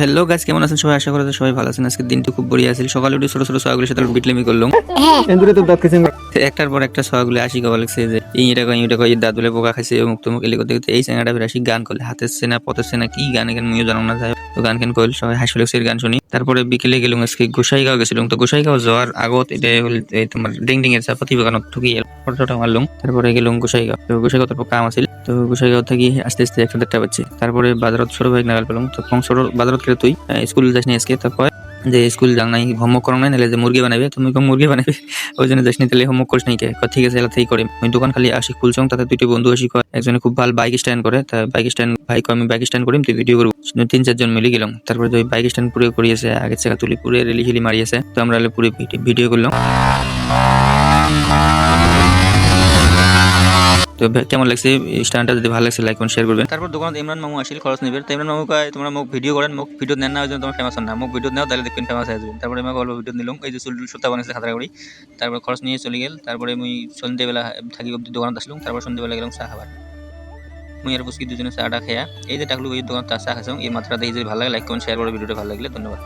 Hello guys, কেমন আছেন সবাই? আশা করি সবাই ভালো আছেন। আজকের দিনটি খুব বড়িয়া ছিল। সকালে উঠে ছোট ছোট সোয়াগুলির সাথে বিটলেমি করলাম। এন্দুরে তো দাঁত কেসে একটার পর একটা সোয়াগুলি আসি কবা লাগছে যে ইটা কই দাদুলে পোকা খাইছে মুক্ত মুখ এলি করতে করতে এই চ্যাংড়াটা ফের আসি গান করলে হাতের সেনা পথের সেনা কি গান এখানে মুইও জানো না। যাই হোক, তো গান কেন কইল সবাই হাসিলেক্সের গান শুনি। তারপরে বিকেলে গেলাম আজকে গোসাইগাঁও গেছিলাম। তো গোসাইগাঁও যাওয়ার আগত এটা হল তোমার ডিং ডিং এর চাপাতি বাগানত ঠুকি ফটোটা মারলাম। তারপরে গেলাম গোসাইগাঁও। তো গোসাইগাঁও তারপর কাম আছিল। তো গোসাইগাঁও থেকে আস্তে আস্তে 1:30 বাজছে। তারপরে বাজারত ছোট ভাই নাগাল পেলাম। তো ছোট বাজারত করে তুই স্কুল যাস নি আজকে? তারপর যে স্কুল যাও নাই হোমওয়ার্ক করো নাই, নাহলে যে মুরগি বানাবে তুমি মুরগি বানাবে ওই জন্য যাস নি, তাহলে হোমওয়ার্ক করিস নাই কে? ঠিক আছে এলা থেকে করে ওই দোকান খালি আসি খুলছং। তাতে দুইটি বন্ধু আসি কয় একজনে খুব ভালো বাইক স্ট্যান্ড করে, তা বাইক স্ট্যান্ড ভাই কয় আমি বাইক স্ট্যান্ড করিম, তুই ভিডিও করবো। 3-4 জন মিলে গেলাম। তারপরে ওই বাইক স্ট্যান্ড পুরো করিয়েছে, আগের চাকা তুলি পুরো রেলি ঝিলি মারিয়েছে। তো আমরা পুরো ভিডিও করলাম। তো কেমন লাগছে স্ট্যান্ডটা? যদি ভালো লাগছে লাইক করুন, শেয়ার করবেন। তারপর দোকানে ইমরান মামু আসিল খরচ নিবে। তো ইমরান মামু কয় তোমরা মুখ ভিডিও করেন, মুখ ভিডিও নেন না ওই জন্য তোমরা ফেমাস হন না, মুখ ভিডিও নাও তাহলে দেখবেন ফেমাস হয়ে যাবেন। তারপরে আমি অল্প ভিডিও নিলাম, এই যে চুল সুতা বানাইছে খাতরা করি। তারপর খরচ নিয়ে চলে গেল। তারপরে মুই সন্ধ্যেবেলা থাকি অব্দি দোকানে আসলাম। তারপর সন্ধ্যেবেলা গেলাম চা খাবার। মুই আর বুঝকি দুজনে চাটা খেয়া এই যে টাকলু ওই দোকানে চা খাইছিলাম। এই মাত্রাতে এই যে ভালো লাগে লাইক করুন, শেয়ার করে ভিডিওটা ভালো লাগলে ধন্যবাদ।